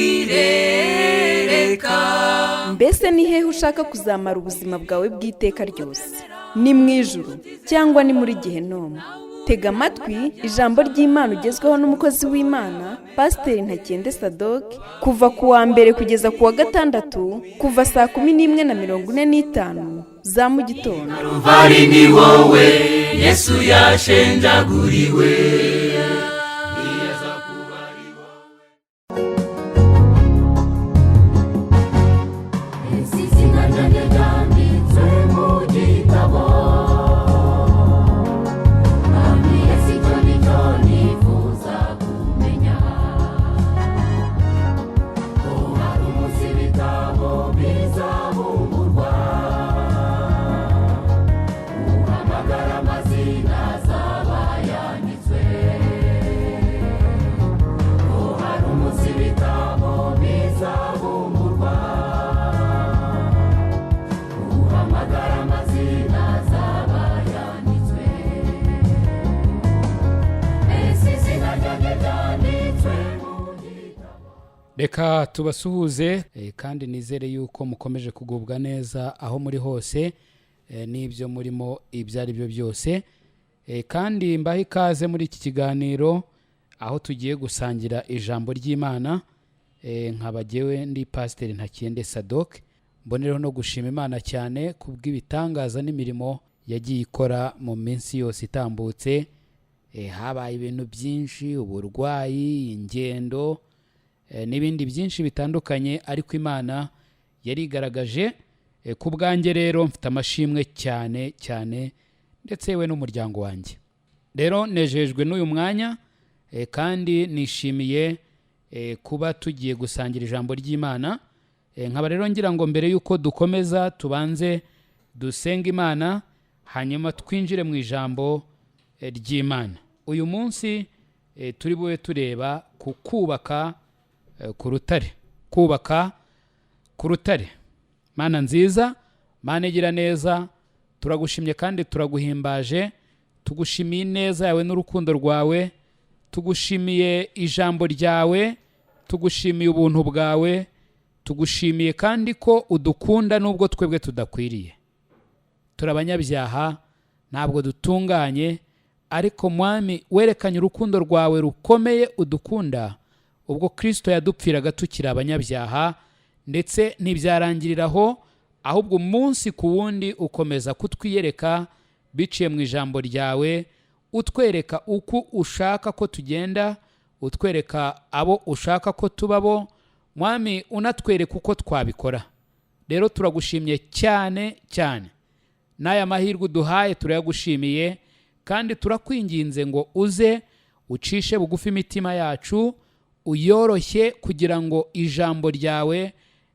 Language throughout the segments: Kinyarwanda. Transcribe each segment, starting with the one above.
wirereka. Mbese ni hehe ushaka kuzamara ubuzima bwawe bw'iteka ryose? Ni mu ijuru cyangwa ni muri Gehinomu? Tega amatwi ijambo ry'Imana ugezweho n'umukozi w'Imana Pasiteri Ntakende Sadoki kuva ku wa mbere kugeza ku wa gatandatu kuva saa 11:45 za mu gitondo. Calvary ni wowe Yesu yashenjaguriwe. Reka tubasuhuze kandi nizere yuko mukomeje kugubwa neza aho muri hose n'ibyo murimo ibyo ari byo byose, kandi mbaha ikaze muri iki kiganiro aho tugiye gusangira ijambo ry'Imana. Nkabagewe ndi Pasiteri Ntakende Sadoki, mbonereho no gushima Imana cyane kubw'ibitangaza n'imirimo yagiye ikora mu minsi yose itambutse. Habaye ibintu byinshi, uburwayi, ingendo n'ibindi byinshi bitandukanye, ariko Imana yarigaragaje. Ku bwanjye rero mfite amashimwe cyane cyane, ndetse we n'umuryango wanjye. Rero nejejwe n'uyu mwanya kandi nishimiye kuba tugiye gusangira ijambo ry'Imana. Nkaba rero ngira ngo mbere yuko dukomeza tubanze dusenga Imana, hanyuma twinjire mu ijambo ry'Imana. Uyu munsi turi bube tureba ku kubaka ku rutare. Kubaka ku rutare. Mana nziza, Mana igira neza, turagushimye kandi turaguhimbaje. Tugushimiye neza yawe n'urukundo rwawe, tugushimiye ijambo ryawe, tugushimiye ubuntu bwawe, tugushimiye kandi ko udukunda nubwo twebwe tudakwiriye. Turabanyabyaha, ntabwo dutunganye, ariko Mwami werekanye urukundo rwawe rukomeye udukunda ubwo Kristo yadupfiraga tukiri abanyabyaha, ndetse ntibyarangiriraho, ahubwo umunsi ku wundi ukomeza kutwiyereka biciye mu ijambo ryawe, utwereka uko ushaka ko tugenda, utwereka abo ushaka ko tubabo. Mwami unatwereka uko twabikora. Rero turagushimye cyane cyane, n'aya mahirwe uduhaye turayagushimiye, kandi turakwinginze ngo uze ucishe bugufi imitima yacu, uyoroshye kugira ngo ijambo ryawe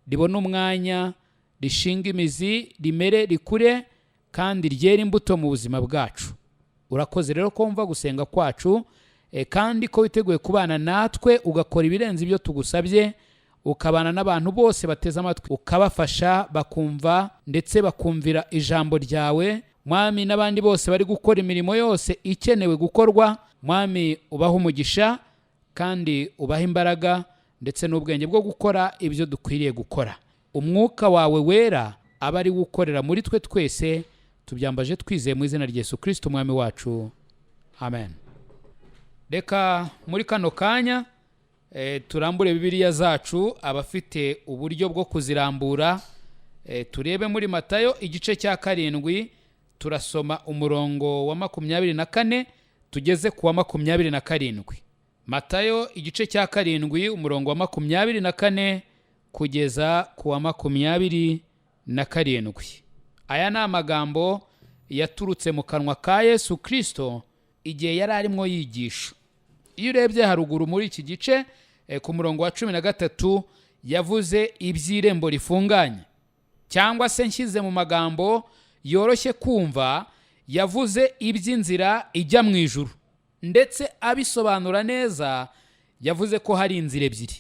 ribone umwanya, rishinga imizi, rimere, rikure kandi ryera imbuto mu buzima bwacu. Urakoze rero ko wumva gusenga kwacu, kandi ko witeguye kubana natwe ugakora ibirenze ibyo tugusabye, ukabana n'abantu bose bateze amatwi, ukabafasha bakumva ndetse bakumvira ijambo ryawe. Mwami n'abandi bose bari gukora imirimo yose ikenewe gukorwa, Mwami ubaha umugisha kandi ubaha imbaraga ndetse n'ubwenge bwo gukora ibyo dukwiriye gukora. Umwuka wawe wera aba ari gukorera muri twe twese, tubyambaje twizeye mu izina rya Yesu Kristo Umwami wacu, amen. Reka muri kano kanya turambure Bibiliya zacu, abafite uburyo bwo kuzirambura turebe muri Matayo igice cya 7, turasoma umurongo wa 24 tugeze ku wa 27. Matayo igice cya 7 umurongo wa 24 kugeza ku wa 27. Aya ni amagambo yaturutse mu kanwa ka Yesu Kristo igihe yari arimo yigisha. Iyo urebye haruguru muri iki gice ku murongo wa 13 yavuze iby'irembo rifunganye, cyangwa se nshyize mu magambo yoroshye kumva, yavuze iby'inzira ijya mu ijuru, ndetse abisobanura neza yavuze ko hari inzira ebyiri.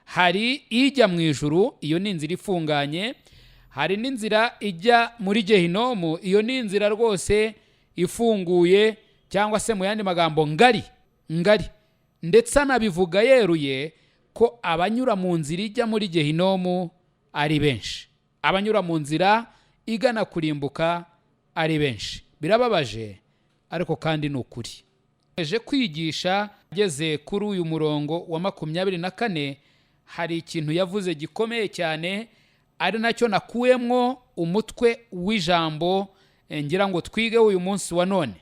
Hari ijya mu ijuru, iyo ni inzira ifunganye. Hari n'inzira ijya muri Gehinomu, iyo ni inzira rwose ifunguye, cyangwa se mu yandi magambo ngari. Ndetse anabivuga yeruye ko abanyura mu nzira ijya muri gehinomu ari benshi, abanyura mu nzira igana kurimbuka ari benshi. Birababaje ariko kandi ni ukuri. Eje kwigisha ageze kuri uyu murongo wa 24 hari ikintu yavuze gikomeye cyane, ari nacyo nakuyemwo umutwe w'ijambo ngira ngo twige uyu munsi wa none,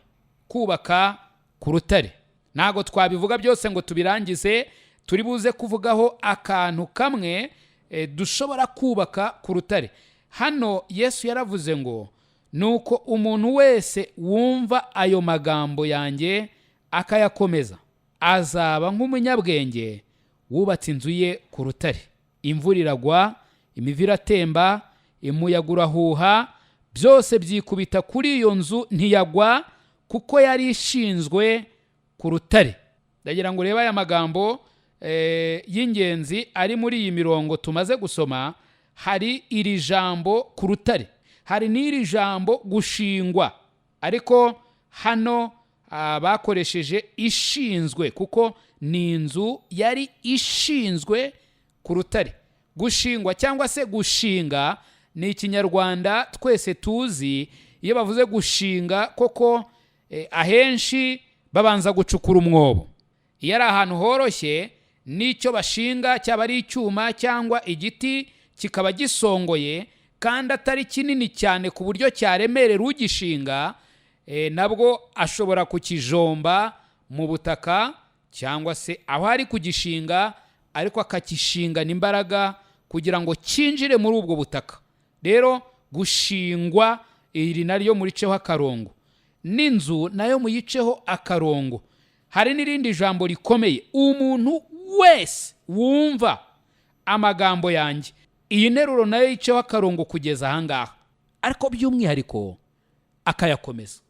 kubaka ku rutare. Ntago twabivuga byose ngo tubirangize, turi buze kuvugaho akantu kamwe dushobora kubaka ku rutare. Hano Yesu yaravuze ngo nuko umuntu wese wumva ayo magambo yanjye akayakomeza azaba nk'umunyabwenge wubatse inzu ye ku rutare. Imvura iragwa, imivu iratemba, umuyaga urahuha, byose byikubita kuri iyo nzu ntiyagwa, kuko yari ishinzwe ku rutare. Ndagira ngo urebe aya magambo y'ingenzi ari muri iyi mirongo tumaze gusoma. Hari iri jambo ku rutare, hari n'iri jambo gushingwa, ariko hano bakoresheje ishinzwe, kuko ni inzu yari ishinzwe ku rutare. Gushingwa cyangwa se gushinga ni ikinyarwanda twese tuzi. Iyo bavuze gushinga koko ahenshi babanza gucukura umwobo. Iyo ari ahantu horoshye, n'icyo bashinga cyaba ari icyuma cyangwa igiti kikaba gisongoye kandi atari kinini cyane ku buryo cyaremerera ugishinga, nabwo ashobora kukijomba mu butaka cyangwa se aho ari kugishinga, ariko akakishingana imbaraga kugira ngo cyinjire muri ubwo butaka. Rero gushingwa iri naryo muriceho akarongo, n'inzu nayo muyiceho akarongo. Hari n'irindi jambo rikomeye, umuntu wese wumva amagambo yanjye. Iyi nteruro nayo yiceho akarongo kugeza ahangaha, ariko by'umwihariko akayakomeza.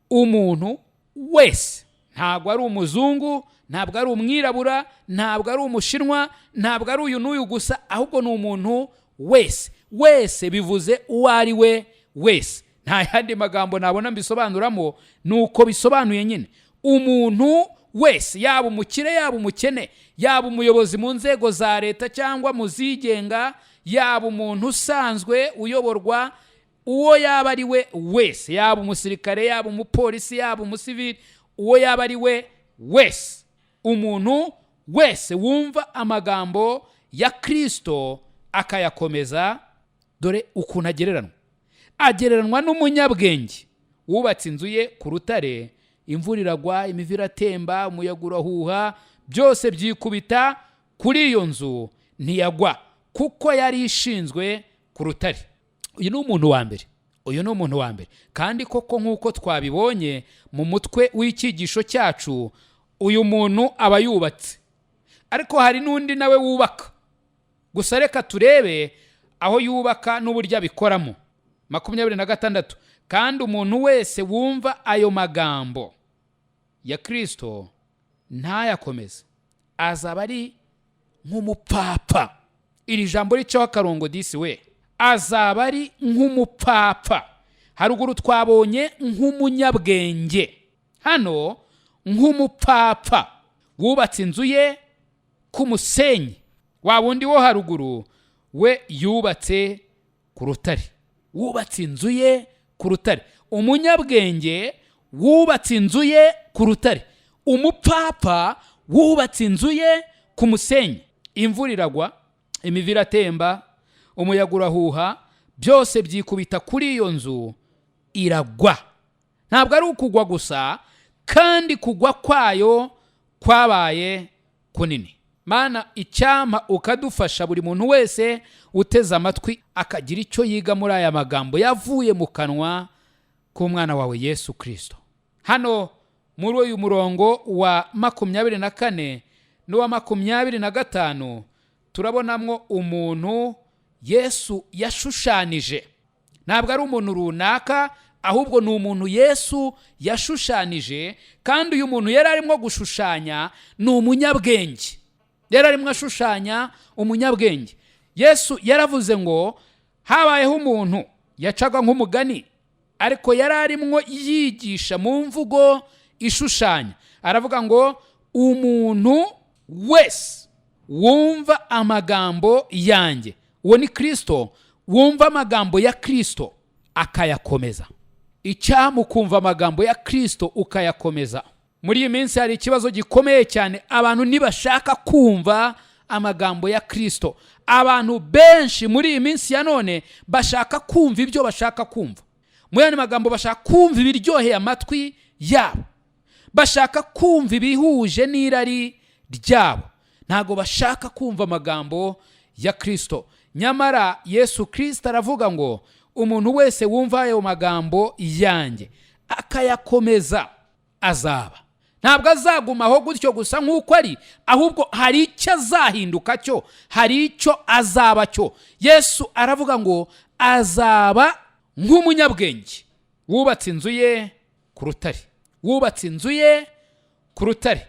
Umuntu wese, ntabwo ari umuzungu, ntabwo ari umwirabura, ntabwo ari umushinwa, ntabwo ari uyu n'uyu gusa, ahubwo ni umuntu wese. Wese bivuze uwo ari we wese. Nta yandi magambo nabona mbisobanuramo, nuko bisobanuye nyine. Umuntu wese, yaba umukire yaba umukene, yaba umuyobozi mu nzego za leta cyangwa mu zigenga, yaba umuntu usanzwe uyoborwa, uwo yaba ari we wese, yaba umusirikare yaba umupolisi yaba umusivili, uwo yaba ari we wese, umuntu wese wumva amagambo ya Kristo akayakomeza, dore ukuntu agereranwa n'umunyabwenge wubatse inzu ye ku rutare. Imvura iragwa, imivu iratemba, umuyaga urahuha, byose byikubita kuri iyo nzu ntiyagwa, kuko yari ishinzwe ku rutare. Uyu ni umuntu wa mbere. Kandi koko nk'uko twabibonye mu mutwe w'icyigisho cyacu, uyu muntu aba yubatse, ariko hari n'undi nawe wubaka. Gusa reka turebe aho yubaka n'uburyo abikoramo. 26. Kandi umuntu wese wumva ayo magambo ya Kristo ntayakomeze azaba ari nk'umupapa. Iri jambo ricaho akarongo disi we, azaba ari nk'umupapa. Haruguru twabonye nk'umunyabwenge, hano nk'umupapa wubatse inzu ye ku musenyi. Wa wundi wo haruguru we yubatse ku rutare, wubatse inzu ye ku rutare. Umunyabwenge wubatse inzu ye ku rutare, umupapa wubatse inzu ye ku musenyi. Imvura iragwa, imivu iratemba, umuyaga urahuha, byose byikubita kuri iyo nzu iragwa. Ntabwo ari ukugwa gusa, kandi kugwa kwayo kwabaye kunini. Mana, icyampa ukadufasha buri muntu wese uteze amatwi akagira icyo yiga muri aya magambo yavuye mu kanwa k'umwana wawe Yesu Kristo. Hano muri uyu murongo wa 24 n'uwa 25 turabonamwo umuntu Yesu yashushanije. Ntabwo ari umuntu runaka, ahubwo ni umuntu Yesu yashushanije. Kandi uyu muntu yari arimo gushushanya ni umunyabwenge, yari arimo ashushanya umunyabwenge. Yesu yaravuze ngo habayeho umuntu yacaga nk'umugani, ariko yari arimo yigisha mu mvugo ishushanya. Aravuga ngo umuntu wese wumva amagambo yanjye, uwo ni Kristo, wumva amagambo ya Kristo akayakomeza. Icyamu kumva amagambo ya Kristo ukayakomeza. Muri iyi minsi hari ikibazo gikomeye cyane, abantu ntibashaka kumva amagambo ya Kristo. Abantu benshi muri iyi minsi ya none bashaka kumva ibyo bashaka kumva. Mu yandi magambo, bashaka kumva ibiryoheye amatwi yabo, bashaka kumva ibihuje n'irari ryabo, ntago bashaka kumva amagambo ya Kristo. Nyamara Yesu Kristo aravuga ngo umuntu wese wumva ayo magambo yanjye akayakomeza azaba. Ntabwo azagumaho gutyo gusa nk'uko ari, ahubwo hari icyo azahinduka cyo, hari icyo azaba cyo. Yesu aravuga ngo azaba nk'umunyabwenge wubatse inzu ye ku rutare, wubatse inzu ye ku rutare.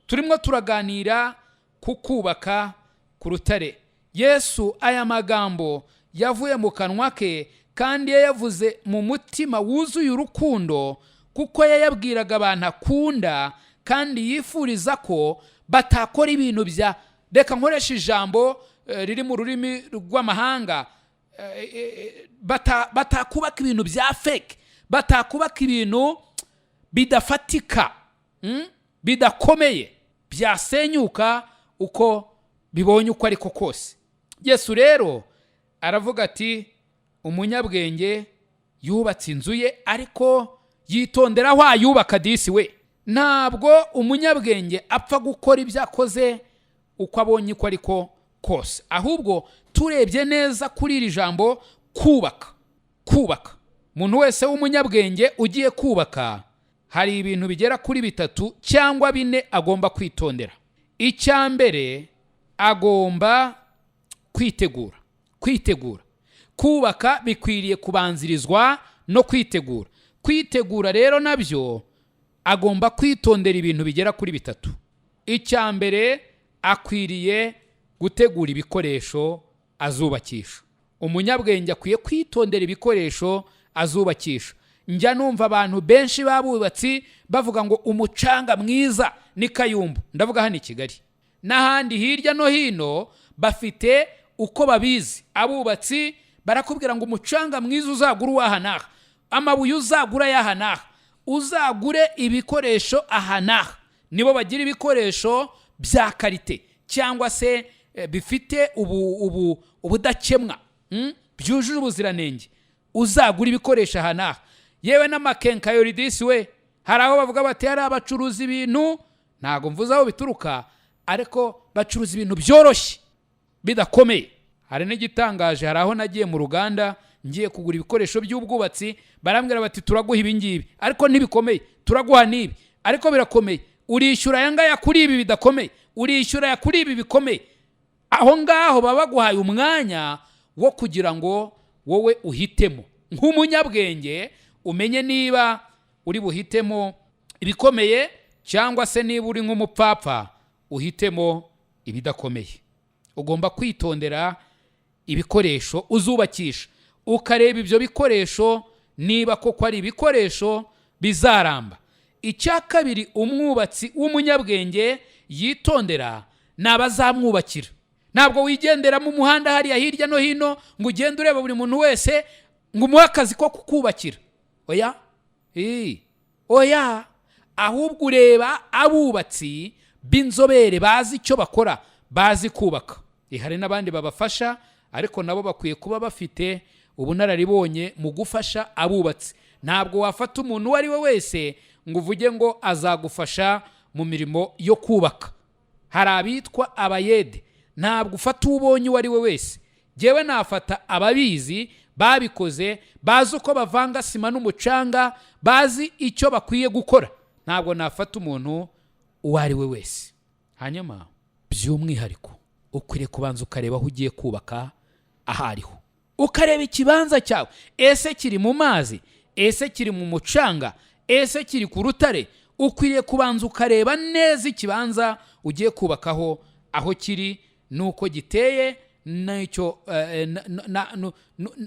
Turimo turaganira ku kubaka ku rutare. Yesu aya magambo yavuye mu kanwa ke, kandi yayavuze mu mutima wuzuye urukundo, kuko yayabwiraga abantu akunda kandi yifuriza ko batakora ibintu bya, reka nkoresha ijambo riri mu rurimi rw'amahanga, batakubaka ibintu bya fake, batakubaka ibintu bidafatika, bidakomeye, byasenyuka uko bibonye uko ariko kose. Yesu rero aravuga ati umunyabwenge yubatse inzu ye, ariko yitondera aho ayubaka disi we. Ntabwo umunyabwenge apfa gukora ibyo akoze uko abonye uko ariko kose, ahubwo turebye neza kuri iri jambo kubaka. Kubaka, umuntu wese w'umunyabwenge ugiye kubaka, hari ibintu bigera kuri 3 cyangwa 4 agomba kwitondera. Icya mbere, agomba kwitegura. Kubaka bikwiriye kubanzirizwa no kwitegura. Kwitegura rero nabyo agomba kwitondera ibintu bigera kuri 3. Icya mbere, akwiriye gutegura ibikoresho azubakisha. Umunyabwenge akwiye kwitondera ibikoresho azubakisha. Njya numva abantu benshi babubatsi bavuga ngo umucanga mwiza ni Kayumbu, ndavuga hano i Kigali n'ahandi hirya no hino, bafite uko babizi. Abubatsi barakubwira ngo umucanga mwiza uzagura uwahanaha, amabuye uzagura yahanaha, uzagure ibikoresho ahanaha. Nibo bagira ibikoresho bya karite cyangwa se bifite ubudakemwa, byujuje ubuziranenge. Uzagura ibikoresho ahanaha. Yewe n'amakenkayori disi we, hari aho bavuga bati hari abacuruza ibintu, ntago mvuze aho bituruka, ariko bacuruza ibintu byoroshye bidakomeye. Hari n'igitangaje, hari aho nagiye mu Rwanda ngiye kugura ibikoresho by'ubwubatsi, barambwira bati turaguha ibi ngibi ariko ntibikomeye, turaguha nibi ariko birakomeye, urishyura yanga ya kuri ibi bidakomeye, urishyura ya kuri ibi bikomeye. Aho ngaho baba guhaye umwanya wo kugira ngo wowe uhitemo nk'umunyabwenge, umenye niba uri buhitemo ibikomeye cyangwa se niba uri nk'umupfapfa uhitemo ibidakomeye. Ugomba kwitondera ibikoresho uzubakisha, ukareba ibyo bikoresho niba koko ari ibikoresho bizaramba. Icya kabiri umwubatsi w'umunyabwenge yitondera n'abazamwubakira. Ntabwo wigendera mu muhanda hariya hirya no hino ngo ugende ureba buri muntu wese ngo umuhe akazi ko kukubakira. Oya, ahubwo ureba abubatsi b'inzobere bazi icyo bakora, bazi kubaka. Hari n'abandi babafasha, ariko nabo bakwiye kuba bafite ubunararibonye mu gufasha abubatsi. Ntabwo wafata umuntu uwo ari we wese ngo uvuge ngo azagufasha mu mirimo yo kubaka. Hari abitwa abayede, ntabwo ufata ubonye uwo ari we wese. Jewe nafata ababizi, babikoze, bazi uko bavanga sima n'umucanga, bazi icyo bakwiye gukora. Ntabwo nafata umuntu uwo ari we wese. Hanyuma by'umwihariko ukwiriye kubanza ukareba aho ugiye kubaka ahariho, ukareba ikibanza cyawe, ese kiri mu mazi, ese kiri mu mucanga, ese kiri ku rutare. Ukwiriye kubanza ukareba neza ikibanza ugiye kubakaho aho kiri, nuko giteye, n'icyo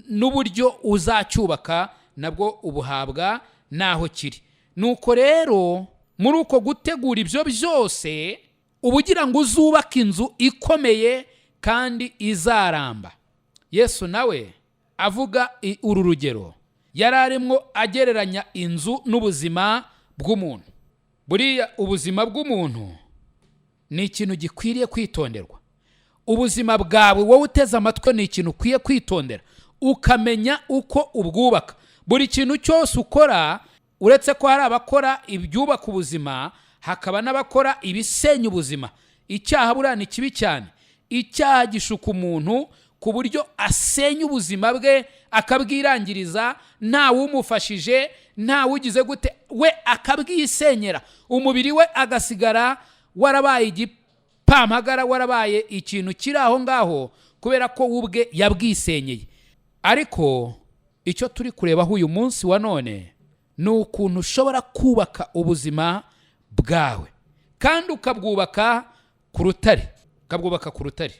n'uburyo uzacyubaka nabwo ubuhabwa naho kiri. Nuko rero muri uko gutegura ibyo byose ubugira ngo uzubake inzu ikomeye kandi izaramba. Yesu nawe avuga uru rugero yari arimo agereranya inzu n'ubuzima bw'umuntu. Buriya ubuzima bw'umuntu ni ikintu gikwiriye kwitonderwa. Ubuzima bwawe wowe uteze amatwi ni ikintu ukwiye kwitondera, ukamenya uko ubwubaka. Buri kintu cyose ukora, uretse ko hari abakora ibyubaka ubuzima, hakaba n'abakora ibisenya ubuzima. Icyaha buriya ni kibi cyane. Icyaha gishuka umuntu ku buryo asenya ubuzima bwe, akabwirangiriza, nta wumufashije, nta wugize gute, we akabwisenyera. Umubiri we agasigara warabaye igipampagara, warabaye ikintu kiri aho ngaho kubera ko ubwe yabwisenyeye. Ariko icyo turi kurebaho uyu munsi wa none ni ukuntu ushobora kubaka ubuzima bwawe kandi ukabwubaka ku rutare.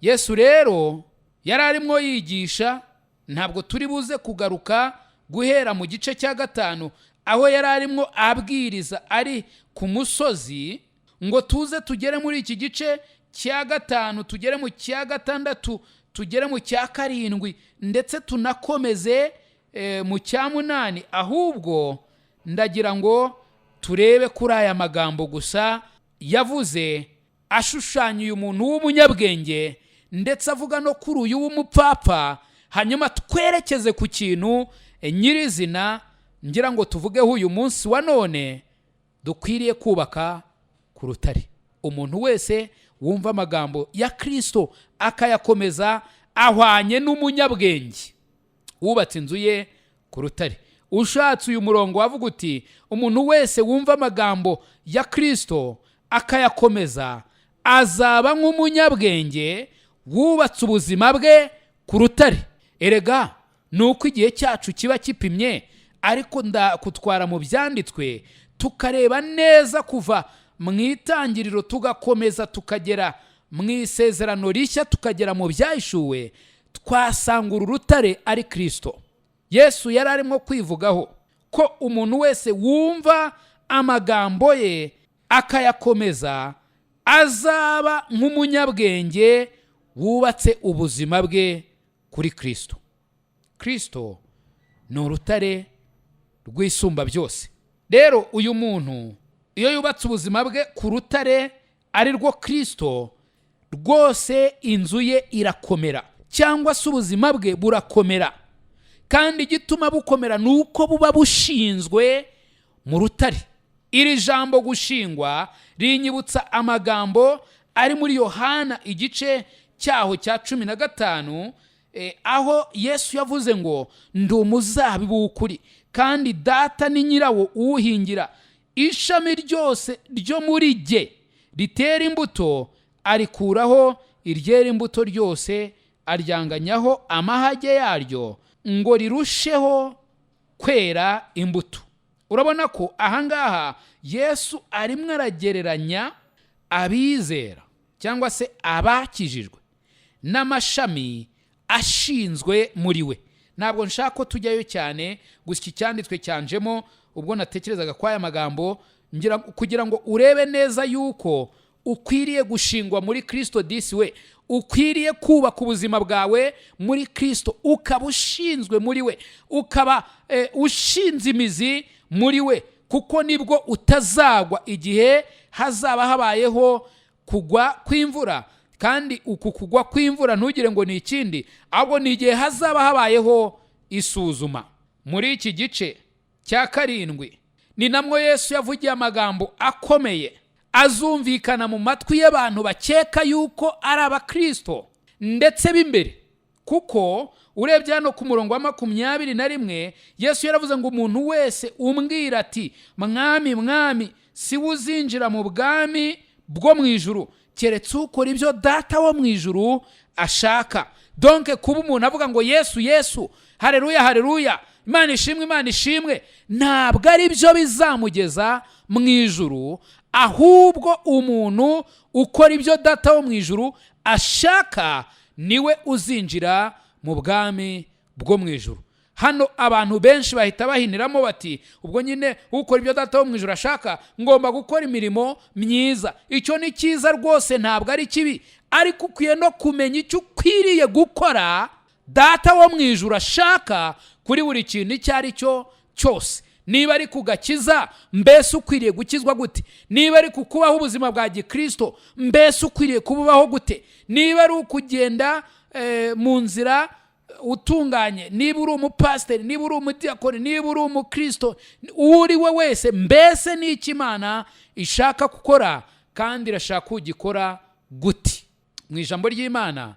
Yesu rero yari arimo yigisha, ntabwo turi buze kugaruka guhera mu gice cya 5 aho yari arimo abwiriza ari ku musozi, ngo tuze tugere muri iki gice cya 5, tugere mu cya 6, tugere mu cya 7, ndetse tunakomeze mu cya 8. Ahubwo ndagira ngo turebe kuri aya magambo gusa yavuze, ashushanya uyu muntu w'umunyabwenge ndetse avuga no kuri uyu w'umupfapfa, hanyuma twerekeze ku kintu nyirizina ngira ngo tuvugeho uyu munsi wa none. Dukwiriye kubaka ku rutare. Umuntu wese wumva amagambo ya Kristo akayakomeza ahwanye n'umunyabwenge wubatse inzu ye ku rutare. Ushatse uyu murongo wavuga uti umuntu wese wumva amagambo ya Kristo akayakomeza azaba nk'umunyabwenge wubatse ubuzima bwe ku rutare. Erega nuko igihe cyacu kiba kipimye, ariko ndakutwara mu byanditswe tukareba neza kuva mu itangiriro tugakomeza tukagera mu isezerano rishya, tukagera mu byahishuwe, twasanga uru rutare ari Kristo. Yesu yari arimo kwivugaho ko umuntu wese wumva amagambo ye akayakomeza azaba nk'umunyabwenge wubatse ubuzima bwe kuri Kristo. Kristo ni urutare rw'isumba byose. Rero uyu muntu iyo yubatse ubuzima bwe ku rutare ari rwo Kristo, rwose inzu ye irakomera, cyangwa se ubuzima bwe burakomera. Kandi igituma bukomera ni uko buba bushinzwe mu rutare. Iri jambo gushingwa rinyibutsa amagambo ari muri Yohana igice cyaho cya 15, aho Yesu yavuze ngo ndi umuzabibu w'ukuri kandi data ni nyirawo uwuhingira. Ishami ryose ryo muri jye ritera imbuto arikuraho, iryera imbuto ryose aryanganyaho amahage yaryo ngo rirusheho kwera imbuto. Urabona ko ahangaha Yesu arimo aragereranya abizera cyangwa se abakijijwe n'amashami ashinzwe muri we. Ntabwo nshaka ko tujyayo cyane, gusa icyanditswe cyanjemo ubwo natekerezaga kwa aya magambo kugira ngo urebe neza yuko ukwiriye gushingwa muri Kristo disi we, ukwiriye kubaka ubuzima bwawe muri Kristo, ukaba ushinzwe muri we, ukaba ushinze imizi muri we, kuko nibwo utazagwa igihe hazaba habayeho kugwa kw'imvura. Kandi uku kugwa kw'imvura ntugire ngo ni ikindi, ahubwo ni igihe hazaba habayeho isuzuma. Muri iki gice cya 7 ni namwo Yesu yavugiye amagambo akomeye azumvikana mu matwi y'abantu bakeka yuko ari abakristo ndetse b'imbere. Kuko urebye hano ku murongo wa 21 Yesu yaravuze ngo umuntu wese umbwira ati mwami mwami, si uzinjira mu bwami bwo mu ijuru keretse ukora ibyo data wo mu ijuru ashaka. Donc kuba umuntu avuga ngo Yesu Yesu, haleluya haleluya, Imana ishimwe Imana ishimwe, ntabwo ari byo bizamugeza mu ijuru, ahubwo umuntu ukora ibyo data wo mu ijuru ashaka niwe uzinjira mu bwami bwo mu ijuru. hano abantu benshi bahita bahiniramo bati ubwo nyine ukora ibyo data wo mu ijuru ashaka ngomba gukora imirimo myiza. Icyo ni cyiza rwose, ntabwo ari kibi, ariko ukwiye no kumenya icyo ukwiriye gukora data wo mu ijuru ashaka kuri buri kintu icyo ari cyo cyose. Niba ari kugakiza, mbese ukwiriye gukizwa gute? Niba ari kukubaho ubuzima bwa gikristo, mbese ukwiriye kububaho gute? Niba ari ukugenda mu nzira utunganye, niba uri umupasiteri, niba uri umudiyakoni, niba uri umukristo, uri we wese, mbese ni iki Imana ishaka gukora kandi irashaka ugikora gute? Mu ijambo ry'Imana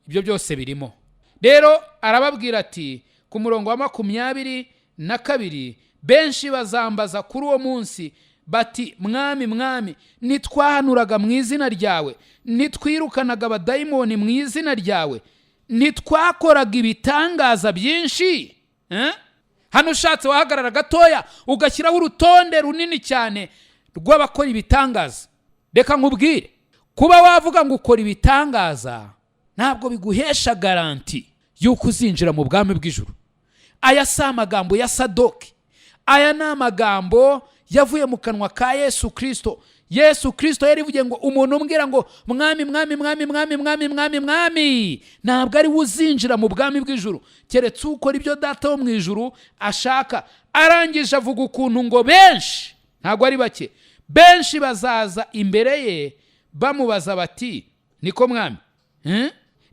ibyo byose birimo. Rero arababwira ati ku murongo wa 22, benshi bazambaza kuri uwo munsi bati mwami mwami, ntitwahanuraga mu izina ryawe, ntitwirukanaga abadayimoni mu izina ryawe, ntitwakoraga ibitangaza byinshi? Hano ushatse wahagarara gatoya ugashyiraho urutonde runini cyane rw'abakora ibitangaza. Reka nkubwire, kuba wavuga ngo ukora ibitangaza ntabwo biguhesha garanti yuko uzinjira mu bwami bw'ijuru. Aya si amagambo ya Sadoki, aya ni amagambo yavuye mu kanwa ka Yesu Kristo. Yesu Kristo yarivuye ngo umuntu umbwira ngo mwami mwami mwami mwami mwami mwami mwami, ntabwo ari uzinjira mu bwami bw'ijuru keretse ukora ibyo data wo mu ijuru ashaka. Arangije avuga ukuntu ngo benshi, ntabwo ari bake, benshi bazaza imbere ye bamubaza bati niko mwami,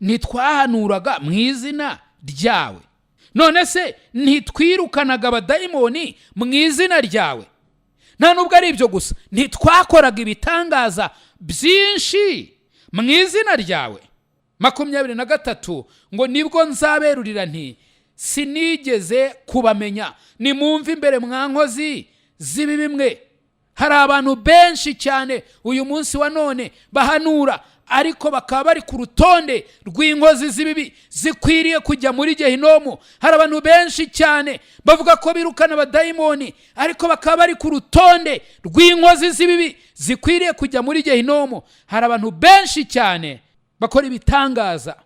ntitwahanuraga mu izina ryawe, none se ntitwirukanaga abadayimoni mu izina ryawe? Nta nubwo ari ibyo gusa, ntitwakoraga ibitangaza byinshi mu izina ryawe. 23 ngo nibwo nzaberurira nti sinigeze kubamenya, nimumve imbere mwa nkozi z'ibi bimwe. Hari abantu benshi cyane uyu munsi wa none bahanura, ariko bakaba bari ku rutonde rw'inkozi z'ibibi zikwiriye kujya muri gehinomu. Hari abantu benshi cyane bavuga ko birukana abadayimoni, ariko bakaba bari ku rutonde rw'inkozi z'ibibi zikwiriye kujya muri gehinomu. Hari abantu benshi cyane bakora ibitangaza,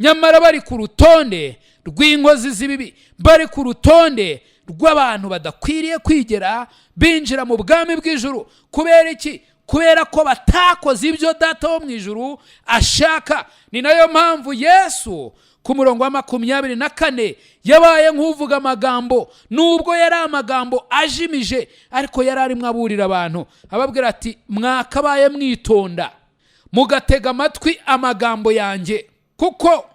nyamara bari ku rutonde rw'inkozi z'ibibi, bari ku rutonde rw'abantu badakwiriye kwigera binjira mu bwami bw'ijuru. Kubera iki? Kubera ko batakoze ibyo data wo mu ijuru ashaka. Ni nayo mpamvu Yesu ku murongo wa 24 yabaye nk'uvuga amagambo, nubwo yari amagambo ajimije, ariko yari arimo aburira abantu ababwira ati mwakabaye mwitonda mugatega amatwi amagambo yanjye, kuko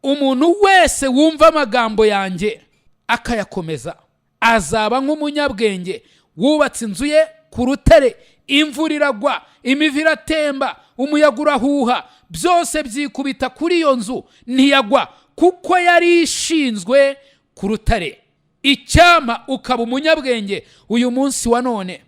umuntu wese wumva amagambo yanjye akayakomeza azaba nk'umunyabwenge wubatse inzu ye ku rutare. Imvura iragwa, imivu iratemba, umuyaga urahuha, byose byikubita kuri iyo nzu ntiyagwa, kuko yari ishinzwe ku rutare. Icyama ukaba umunyabwenge uyu munsi wa none,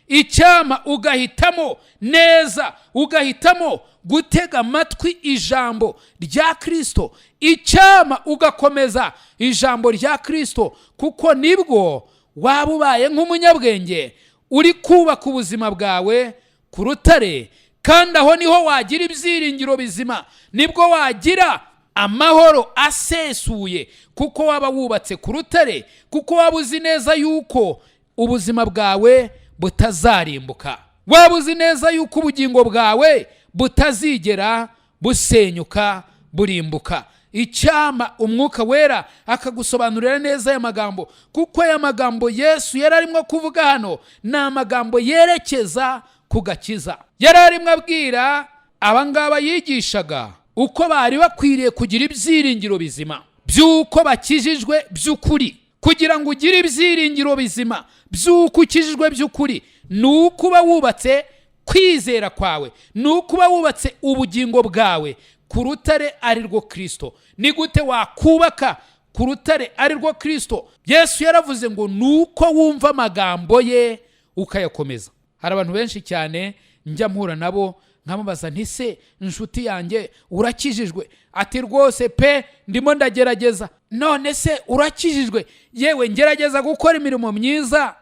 icyama ugahitamo neza, ugahitamo gutega amatwi ijambo rya Kristo, icyama ugakomeza ijambo rya Kristo, kuko nibwo waba ubaye nk'umunyabwenge uri kubaka ubuzima bwawe ku rutare. Kandi aho niho wagira ibyiringiro bizima, nibwo wagira amahoro asesuye, kuko waba wubatse ku rutare, kuko waba uzi neza yuko ubuzima bwawe butazarimbuka, waba uzi neza yuko ubugingo bwawe butazigera busenyuka burimbuka. Icyama umwuka wera akagusobanurira neza aya magambo, kuko aya magambo Yesu yari arimo kuvuga hano ni amagambo yerekeza ku gakiza. Yari arimo abwira abangaba yigishaga uko bari bakwiriye kugira ibyiringiro bizima by'uko bakijijwe by'ukuri. Kugira ngo ugire ibyiringiro bizima by'uko ukijijwe by'ukuri, ni uko uba wubatse kwizera kwawe, ni uko uba wubatse ubugingo bwawe ku rutare ari rwo Kristo. Ni gute wakubaka ku rutare ari rwo Kristo? Yesu yaravuze ngo nuko wumva amagambo ye ukayakomeza. Hari abantu benshi cyane njya mpura nabo nkamubaza nti se inshuti yanjye urakijijwe? Ati rwose pe ndimo ndagerageza. None se urakijijwe? Yewe ngerageza gukora imirimo myiza,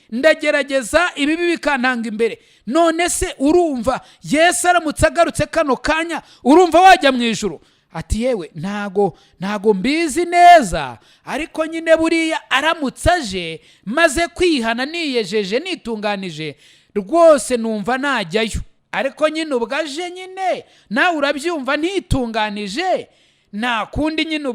ndagerageza ibibi bikantanga imbere. None se urumva Yesu aramutse agarutse kano kanya urumva wajya mu ijuru? ati yewe ntago mbizi neza, ariko nyine buriya aramutse aje maze kwihana niyejeje nitunganije rwose numva najyayo, ariko nyine ubwo aje nyine nawe urabyumva ntitunganije nta kundi nyine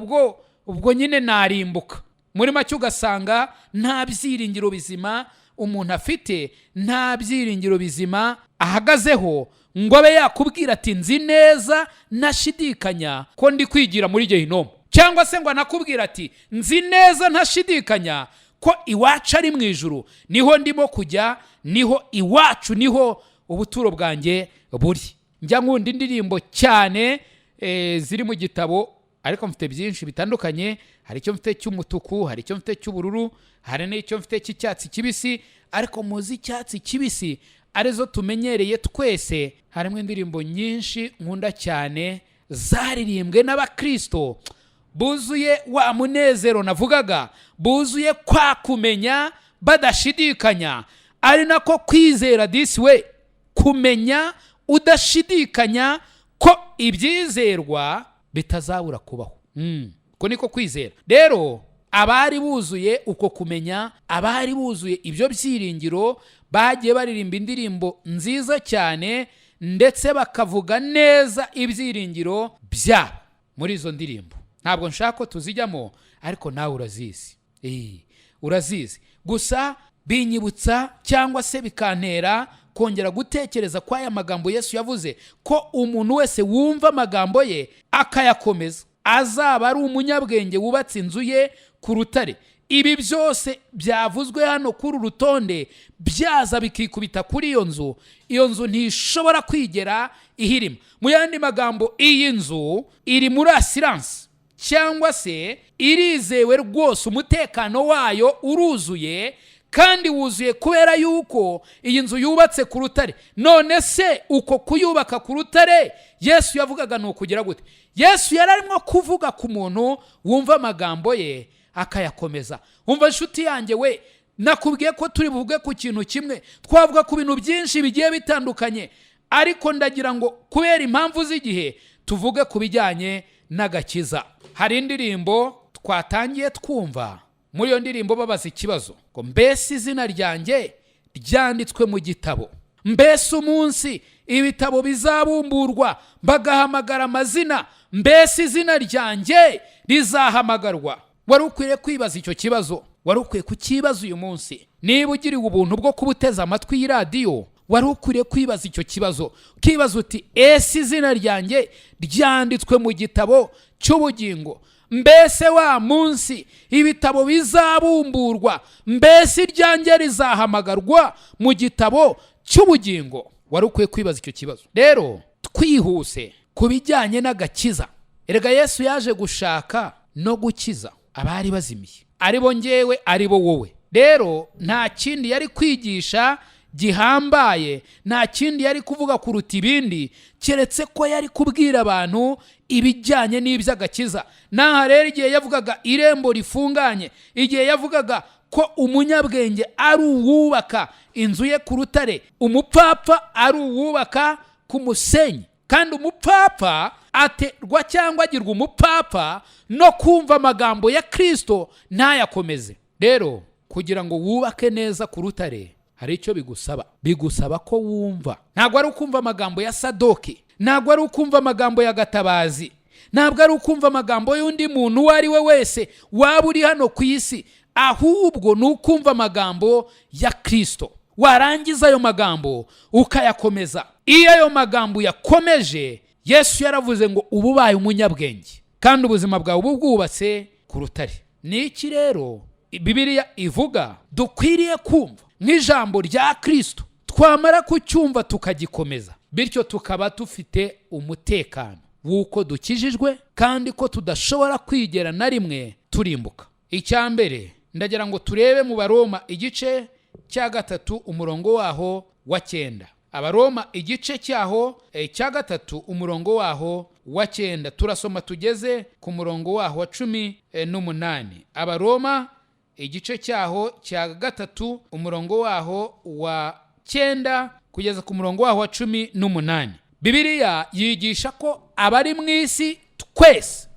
ubwo nyine narimbuka. Muri make ugasanga nta byiringiro bizima umuntu afite, nta byiringiro bizima ahagazeho ngo abe yakubwira ati nzi neza ntashidikanya ko ndi kwigira muri gehinomu, cyangwa se ngo anakubwira ati nzi neza ntashidikanya ko iwacu ari mu ijuru, niho ndimo kujya, niho iwacu, niho ubuturo bwanjye buri. Njya nkunda indirimbo cyane ziri mu gitabo, ariko mfite byinshi bitandukanye. Hari icyo mfite cy'umutuku, hari icyo mfite cy'ubururu, hari n'icyo mfite cy'icyatsi kibisi, ariko muzi icyatsi kibisi arizo tumenyereye twese. Harimo indirimbo nyinshi nkunda cyane zaririmbwe n'abakristo, buzuye wa munezero navugaga, buzuye kwa kumenya badashidikanya, ari nako kwizera this way, kumenya udashidikanya ko ibyizerwa bitazabura kubaho. Ko niko kwizera. Rero abari buzuye uko kumenya, abari buzuye ibyo byiringiro, bagiye baririmba indirimbo nziza cyane, ndetse bakavuga neza ibyiringiro byabo muri izo ndirimbo. Ntabwo nshaka ko tuzijyamo, ariko nawe urazizi. Urazizi. Gusa binyibutsa cyangwa se bikantera kongera gutekereza kwa aya magambo Yesu yavuze ko umuntu wese wumva amagambo ye akayakomeza azaba ari umunyabwenge wubatse inzu ye ku rutare. Ibi byose byavuzwe hano kuri rutonde byaza bikikubita kuri iyo nzu ntishobora kwigera ihirima. Mu yandi magambo, iyi nzu iri muri assurance, cyangwa se irizewe rwose, umutekano wayo uruzuye kandi wuzuye kubera yuko iyi nzu yubatse ku rutare. None se uko kuyubaka ku rutare Yesu yavugaga ni ukugira gute? Yesu yararimo kuvuga ku muntu wumva amagambo ye akayakomeza. Umva inshuti yanjye we, nakubwiye ko turi buvuge ku kintu kimwe, twavuga ku bintu byinshi bigiye bitandukanye, ariko ndagira ngo kubera impamvu z'igihe tuvuge ku bijyanye n'agakiza. Hari indirimbo twatangiye twumva, muri iyo ndirimbo babaza ikibazo ngo mbese izina ryanjye ryanditswe mu gitabo, mbese umunsi ibitabo bizabumburwa bagahamagara amazina, mbese izina ryanjye rizahamagarwa. Wari ukwiye kwibaza icyo kibazo, wari ukwiye kukibaza uyu munsi. Niba ugiriwe ubuntu bwo kubuteza amatwi y'iradiyo, wari ukwiye kwibaza icyo kibazo, ukibaza uti ese izina ryanjye ryanditswe mu gitabo cy'ubugingo, mbese wa munsi ibitabo bizabumburwa, mbese iryanjye rizahamagarwa mu gitabo cy'ubugingo. Wari ukwiye kwibaza icyo kibazo. Rero twihuse ku bijyanye n'agakiza. Erega Yesu yaje gushaka no gukiza abari bazimiye, ari bo ngewe, ari bo wowe. Rero nta kindi yari kwigisha gihambaye, nta kindi yari kuvuga kuruta ibindi, keretse ko yari kubwira abantu ibijyanye n'iby'agakiza. Naha rero igihe yavugaga irembo rifunganye, igihe yavugaga ko umunyabwenge ari uwubaka inzu ye ku rutare, umupfapfa ari uwubaka ku musenyi. Kandi umupfapfa aterwa cyangwa agirwa umupfapfa no kumva amagambo ya Kristo ntayakomeze. Rero kugira ngo wubake neza ku rutare hari icyo bigusaba ko wumva. Ntabwo ari ukumva amagambo ya Sadoki, ntabwo ari ukumva amagambo ya Gatabazi, ntabwo ari ukumva amagambo y'undi muntu uwo ari we wese waba uri hano ku isi, ahubwo ni ukumva amagambo ya Kristo. Warangiza ayo magambo ukayakomeza. Iyo ayo magambo yakomeje, Yesu yaravuze ngo uba ubaye umunyabwenge kandi ubuzima bwawe uba bwubatse ku rutare. Ni iki rero Bibiliya ivuga dukwiriye kumva nk'ijambo rya Kristo, twamara kucyumva tukagikomeza, bityo tukaba dufite umutekano w'uko dukijijwe kandi ko tudashobora kwigera na rimwe turimbuka. Icya mbere ndagira ngo turebe mu Baroma igice cya 3 umurongo waho wa 9. Abaroma igice cyaho cya 3 umurongo waho wa 9, turasoma tugeze ku murongo waho wa 18. Abaroma igice cyaho cya 3 umurongo waho wa 9 kugeza ku murongo waho wa 18. Bibiliya yigisha ko abari mu isi twese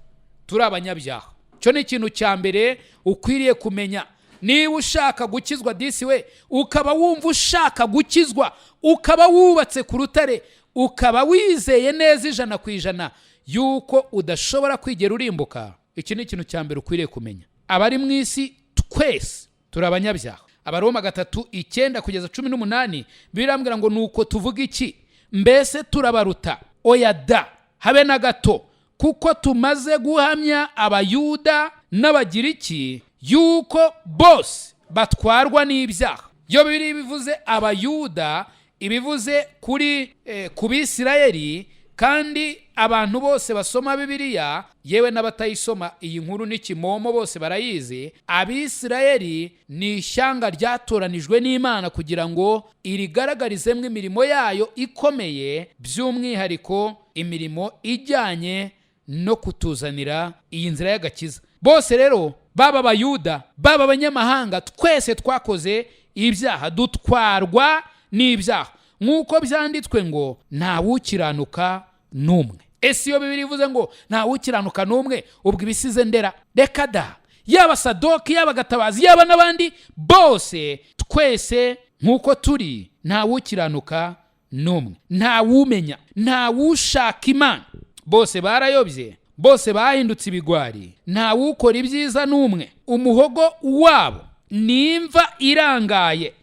turi abanyabyaha. Cyo ni ikintu cya mbere ukwiriye kumenya. Niba ushaka gukizwa disi we, ukaba wumva ushaka gukizwa, ukaba wubatse ku rutare, ukaba wizeye neza 100% yuko udashobora kwigera urimbuka, iki ni ikintu cya mbere ukwiriye kumenya. Abari mu isi twese turi abanyabyaha. Abaroma 3:9-18 birambwira ngo nuko tuvuga iki? Mbese turabaruta? Oya da, habe na gato, kuko tumaze guhamya Abayuda n'Abagiriki yuko bose batwarwa n'ibyaha. Yo biri bivuze Abayuda, ibivuze kuri ku Bisirayeli, kandi abantu bose basoma Bibiliya, yewe n'abatayisoma iyi nkuru n'ikimomo bose barayizi. Abisirayeli ni ishyanga ryatoranijwe n'Imana kugira ngo irigaragarizemo imirimo yayo ikomeye, by'umwihariko imirimo ijyanye no kutuzanira iyi nzira y'agakiza. Bose rero, baba Abayuda, baba abanyamahanga, twese twakoze ibyaha, dutwarwa n'ibyaha, nk'uko byanditswe ngo ntawukiranuka n'umwe. Ese iyo Bibiliya ivuze ngo ntawukiranuka n'umwe, ubwo ibisize ndera? Reka da, yaba Sadoki, yaba Gatabazi, yaba n'abandi bose, twese nk'uko turi, ntawukiranuka n'umwe, ntawumenya, ntawushaka Imana. Bose barayobye, bose bahindutse ibigwari, ntawukora ibyiza n'umwe. Umuhogo wabo nimva irangaye,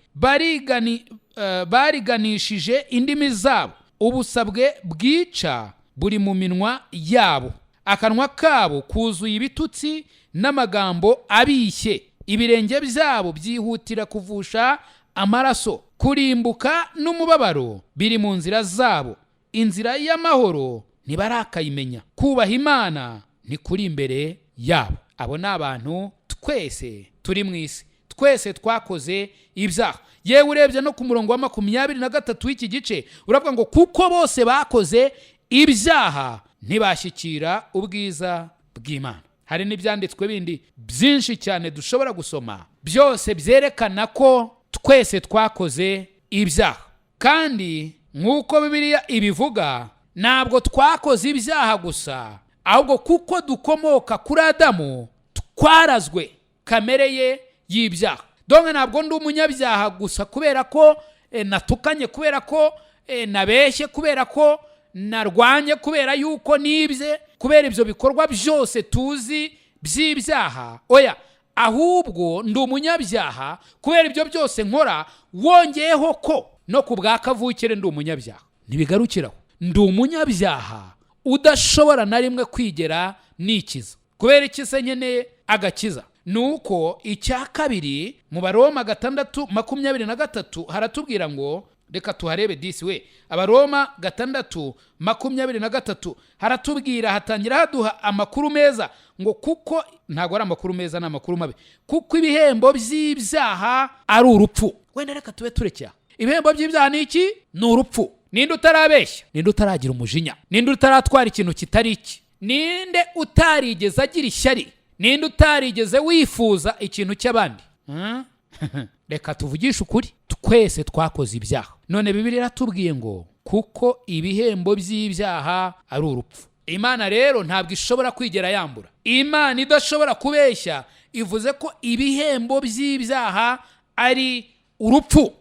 bariganishije indimi zabo, ubusabwe bwica buri mu minwa yabo, akanwa kabo kuzuye ibitutsi n'amagambo abishye, ibirenge byabo byihutira kuvusha amaraso, kurimbuka n'umubabaro biri mu nzira zabo, inzira y'amahoro ntibarakayimenya, kubaha Imana ntikuri imbere yabo. Abo ni abantu twese turi mu isi, twese twakoze ibyaha. Yewe urebye no ku murongo wa 23 w'iki gice uravuga ngo kuko bose bakoze ibyaha ntibashyikira ubwiza bw'Imana. Hari n'ibyanditswe bindi byinshi cyane dushobora gusoma, byose byerekana ko twese twakoze ibyaha. Kandi nk'uko Bibiliya ibivuga, ntabwo twakoze ibyaha gusa, ahubwo kuko dukomoka kuri Adamu twarazwe kamere ye y'ibyaha. Donke ntabwo ndi umunyabyaha gusa kubera ko natukanye, kubera ko nabeshye, kubera ko narwanye, kubera yuko nibye, kubera ibyo bikorwa byose tuzi by'ibyaha. Oya, ahubwo ndi umunyabyaha kubera ibyo byose nkora, wongeyeho ko no ku bwa kavukire ndi umunyabyaha. Ntibigarukiraho, ndi umunyabyaha udashobora na rimwe kwigera nikiza. Kubera iki se nkeneye agakiza? Nuko icya kabiri mu Baroma 6:23 haratubwira ngo, reka tuharebe disi we. Abaroma 6:23 haratubwira, hatangira haduha amakuru meza ngo kuko, ntago ari amakuru meza, ni amakuru mabi, kuko ibihembo by'ibyaha ari urupfu. Wenda reka tube turekera, ibihembo by'ibyaha ni iki? Ni urupfu. Ninde utarabeshya? Ninde utaragira umujinya? Ninde utaratwara ikintu kitari iki? Ninde utarigeze agira ishyari? Ninde utarigeze wifuza ikintu cy'abandi? Reka tuvugishe ukuri, twese twakoze ibyaha. None Bibiliya iratubwiye ngo kuko ibihembo by'ibyaha ari urupfu. Imana rero ntabwo ishobora kwigera yambura. Imana idashobora kubeshya, ivuze ko ibihembo by'ibyaha ari urupfu.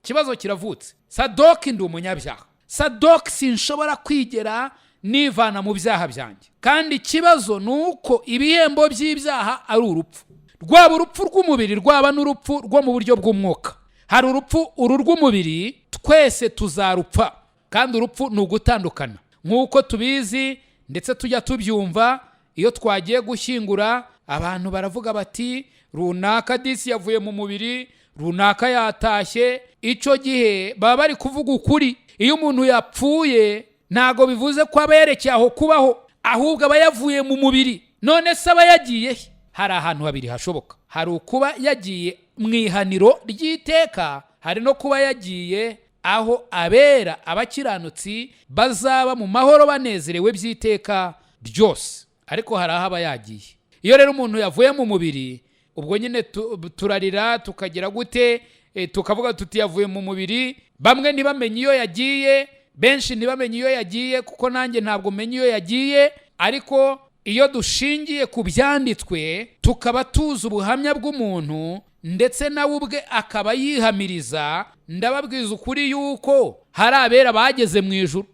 Kibazo kiravutse. Sadoki ndi umunyabyaha. Sadoki sinshobora kwigera nivana mu byaha byanjye. Kandi ikibazo nuko ibihembo by'ibyaha ari urupfu. Rwaba urupfu rw'umubiri, rwaba n'urupfu rwo mu buryo bw'umwuka. Hari urupfu uru rw'umubiri, twese tuzarupfa, kandi urupfu ni ugutandukana. Nk'uko tubizi ndetse tujya tubyumva, iyo twagiye gushyingura abantu baravuga bati runaka disi yavuye mu mubiri, runaka yatashye. Icyo gihe baba bari kuvuga ukuri. Iyo umuntu yapfuye ntago bivuze ko aberekeye aho kubaho, ahubwo aba yavuye mu mubiri. None se aba yagiye? Hari ahantu habiri hashoboka. Hari ukuba yagiye mu ihaniro ry'iteka, hari no kuba yagiye aho abera, abakiranutsi bazaba mu mahoro banezerewe by'iteka byose. Ariko hari aho aba yagiye. Iyo rero umuntu yavuye mu mubiri, ubwo nyine turarira tukagira gute, tukavuga tuti yavuye mu mubiri. Bamwe ntibamenye iyo yagiye, benshi ntibamenye iyo yagiye, kuko nanjye ntabwo menye iyo yagiye. ariko iyo dushingiye ku byanditswe tukaba tuzi ubuhamya bw'umuntu ndetse nawe ubwe akaba yihamiriza, ndababwiza ukuri yuko hari abera bageze mu ijuru.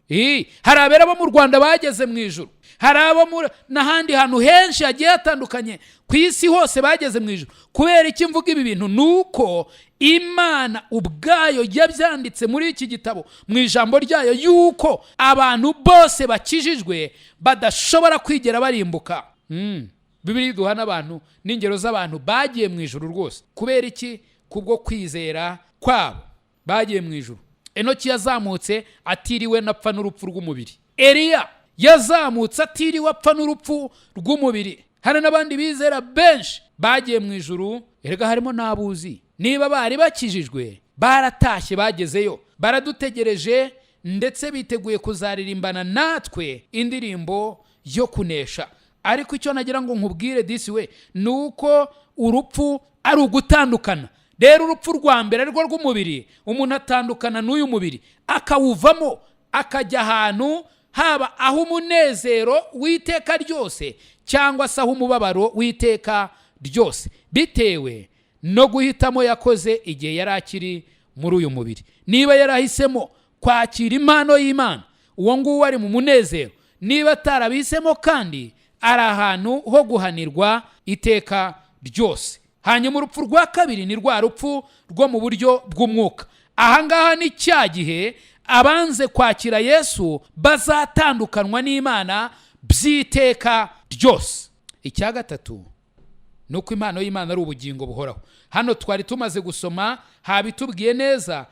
Hari abera bo mu Rwanda bageze mu ijuru, hari abo n'ahandi hantu henshi hagiye hatandukanye ku isi hose bageze mu ijuru. Kubera iki mvuga ibi bintu? Nuko Imana ubwayo yabyanditse muri iki gitabo mu ijambo ryayo yuko abantu bose bakijijwe badashobora kwigera barimbuka. Bibiri duha n'abantu n'ingero z'abantu bagiye mu ijuru rwose. Kubera iki? Kubwo kwizera kwabo bagiye mu ijuru. Enoki yazamutse atiriwe napfa n'urupfu rw'umubiri. Eliya yazamutse atiriwe apfa n'urupfu rw'umubiri. Hari n'abandi bizera benshi bagiye mu ijuru. Erega harimo n'abuzi, niba bari bakijijwe baratashye bagezeyo, baradutegereje ndetse biteguye kuzaririmbana natwe indirimbo yo kunesha. Ariko icyo nagira ngo nkubwire disi we nuko urupfu ari ugutandukana. Rero urupfu rwa mbere rwo rw'umubiri, umuntu atandukana n'uyu mubiri akawuvamo akajya ahantu, haba aho umunezero w'iteka ryose cyangwa se aho umubabaro w'iteka ryose, bitewe no guhitamo yakoze igihe yari akiri muri uyu mubiri. Niba yarahisemo kwakira impano y'Imana, uwo nguwo ari mu munezero. Niba atarabihisemo kandi ari ahantu ho guhanirwa iteka ryose. Hanyuma urupfu rwa kabiri ni rwa rupfu rwo mu buryo bw'umwuka. Ahangaha ni cya gihe abanze kwakira Yesu bazatandukanwa n'Imana by'iteka ryose. Icya gatatu nuko impano y'Imana ari ubugingo buhoraho. Hano twari tumaze gusoma habitubwiye neza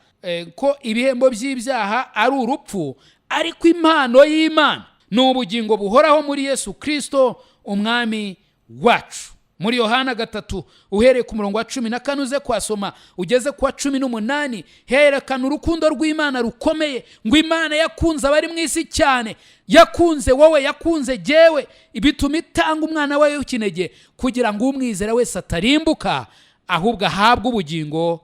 ko ibihembo by'ibyaha ari urupfu, ariko impano y'Imana ni ubugingo buhoraho muri Yesu Kristo umwami wacu. Muri Yohana 3 uhereye ku murongo wa 14 uze kwasoma ugeze ku wa 18, herekana urukundo rw'Imana rukomeye, ngo Imana yakunze abari mu isi cyane, yakunze wowe, yakunze jewe, ibituma itanga umwana wayo w'ikinege kugira ngo umwizera wese atarimbuka ahubwo ahabwe ubugingo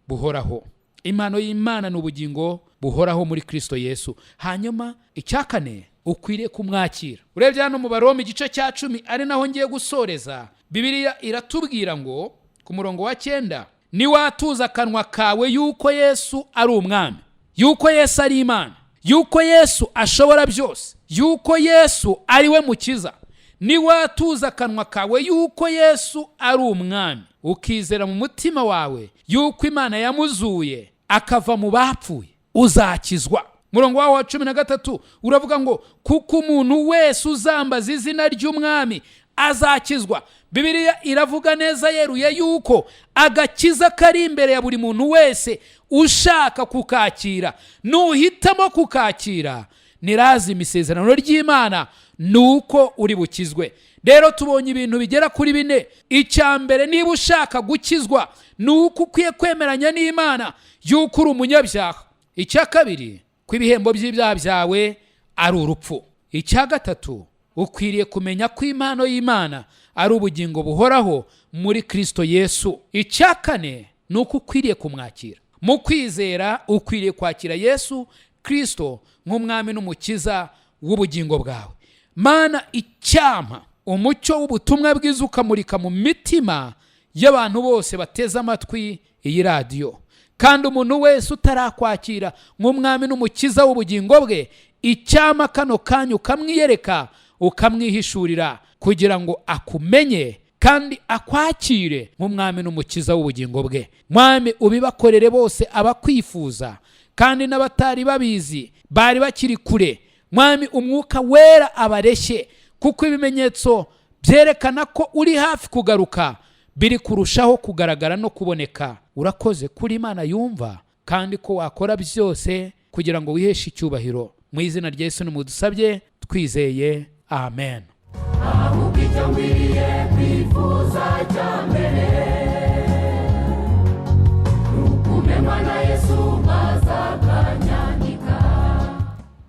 buhoraho. Impano y'Imana ni ubugingo buhoraho muri Kristo Yesu. Hanyuma icyakane, ukwiriye kumwakira. Urebye hano mu Baroma igice cya 10 ari naho ngiye gusoreza, Bibiliya iratubwira ngo ku murongo wa 9, ni watuza akanwa kawe yuko Yesu ari umwami, yuko Yesu ari Imana, yuko Yesu ashobora byose, yuko Yesu ari we mukiza. Ni watuza akanwa kawe yuko Yesu ari umwami, ukizera mu mutima wawe yuko Imana yamuzuye akava mu bapfuye, uzakizwa. Murongo wa 13 uravuga ngo kuko umuntu wese uzambaza izina ry'umwami azakizwa. Bibiliya iravuga neza yeruye yuko agakiza kari imbere ya buri muntu wese ushaka kukakira. Nuhitamo kukakira, nirazima isezerano ry'Imana nuko uri bukizwe. Rero tubonye ibintu bigera kuri 4. Icya mbere, niba ushaka gukizwa nuko ukwiye kwemeranya n'Imana yuko uri umunyabyaha. Icya kabiri, ko ibihembo by'ibyaha byawe ari urupfu. Icya gatatu, ukwiriye kumenya ko impano y'Imana ari ubugingo buhoraho muri Kristo Yesu. Icya kane, nuko ukwiriye kumwakira. Mu kwizera ukwiriye kwakira Yesu Kristo nk'umwami n'umukiza w'ubugingo bwawe. Mana icyampa umucyo w'ubutumwa bwiza ukamurika mu mitima y'abantu bose bateze amatwi iyi radio. Kandi umuntu wese utarakwakira nk'umwami n'umukiza w'ubugingo bwe, icyama kano kanyu ukamwiyereka, ukamwihishurira kugira ngo akumenye kandi akwakire nk'umwami n'umukiza w'ubugingo bwe. Mwami, ubibakorere bose abakwifuza kandi n'abatari babizi bari bakiri kure. Mwami, umwuka wera abareshye, kuko ibimenyetso byerekana ko uri hafi kugaruka biri kurushaho kugaragara no kuboneka. Urakoze kuri Imana yumva kandi ko wakora byose kugira ngo wiheshe icyubahiro. Mu izina rya Yesu nimudusabye twizeye, amen.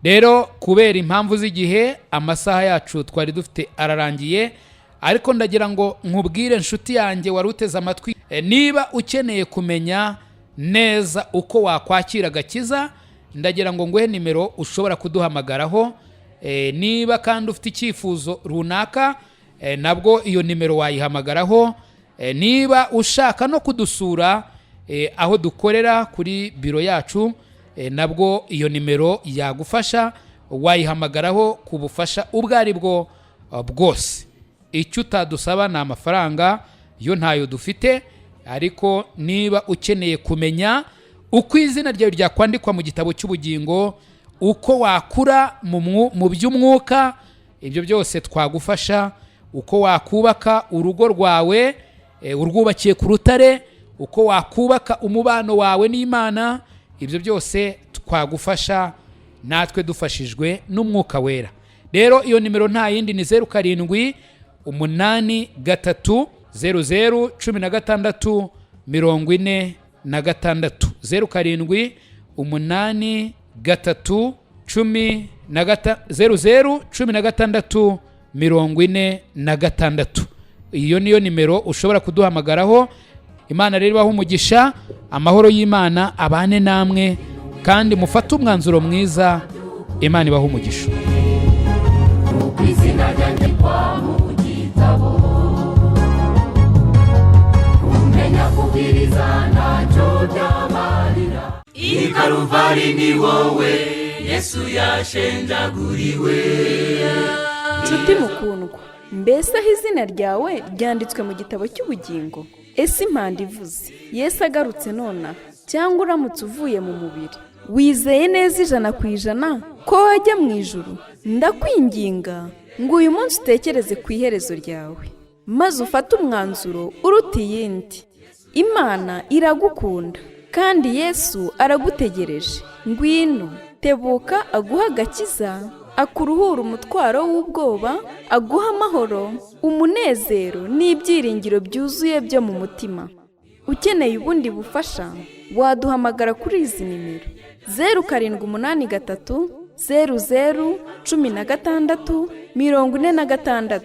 Rero kubera impamvu z'igihe amasaha yacu twari dufite ararangiye, ariko ndagira ngo nkubwire nshuti yanjye waruteze amatwi, niba ukeneye kumenya neza uko wakwakira agakiza, ndagira ngo nguhe nimero ushobora kuduhamagaraho. niba kandi ufite icyifuzo runaka, nabwo iyo nimero wayihamagaraho. Niba ushaka no kudusura aho dukorera kuri biro yacu, nabwo iyo nimero yagufasha, wayihamagaraho ku bufasha ubwo ari bwo bwose. Icyo utadusaba ni amafaranga, yo ntayo dufite, ariko niba ukeneye kumenya uko izina ryawe ryakwandikwa mu gitabo cy'ubugingo, uko wakura mu by'umwuka, ibyo byose twagufasha. Uko wakubaka urugo rwawe urwubakiye ku rutare, uko wakubaka umubano wawe n'Imana, ibyo byose twagufasha, natwe dufashijwe n'umwuka wera. Rero iyo nimero nta yindi ni 0783 0016 46 0783 0016 46. Iyo niyo nimero ushobora kuduhamagaraho. Imana rero ibahe umugisha, amahoro y'Imana abane namwe, kandi mufate umwanzuro mwiza. Imana ibahe umugisha. Izina ryanjye kwa mu gitabo, kumenya kubwiriza ntacyo byamarira. I Calvary ni wowe Yesu yashenjaguriwe. Nshuti mukundwa, mbese aho izina ryawe ryanditswe mu gitabo cy'ubugingo? Ese impanda ivuze Yesu agarutse nona, cyangwa uramutse uvuye mu mubiri, wizeye neza 100% ko wajya mu ijuru? Ndakwinginga ngo uyu munsi utekereze ku iherezo ryawe, maze ufate umwanzuro uruta iyindi. Imana iragukunda kandi Yesu aragutegereje. Ngwino, tebuka aguha agakiza, akuruhura umutwaro w'ubwoba, aguha amahoro, umunezero n'ibyiringiro byuzuye byo mu mutima. Ukeneye ubundi bufasha, waduhamagara kuri izi nimero 0783 0016 46.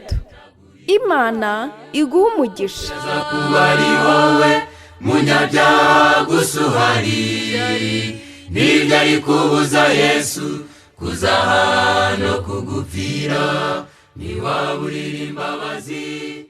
Imana iguha umugisha. Kuba ari wowe munyabyaha gusuhari, ntibyari kubuza Yesu kuza hano kugupfira. Niwaburira imbabazi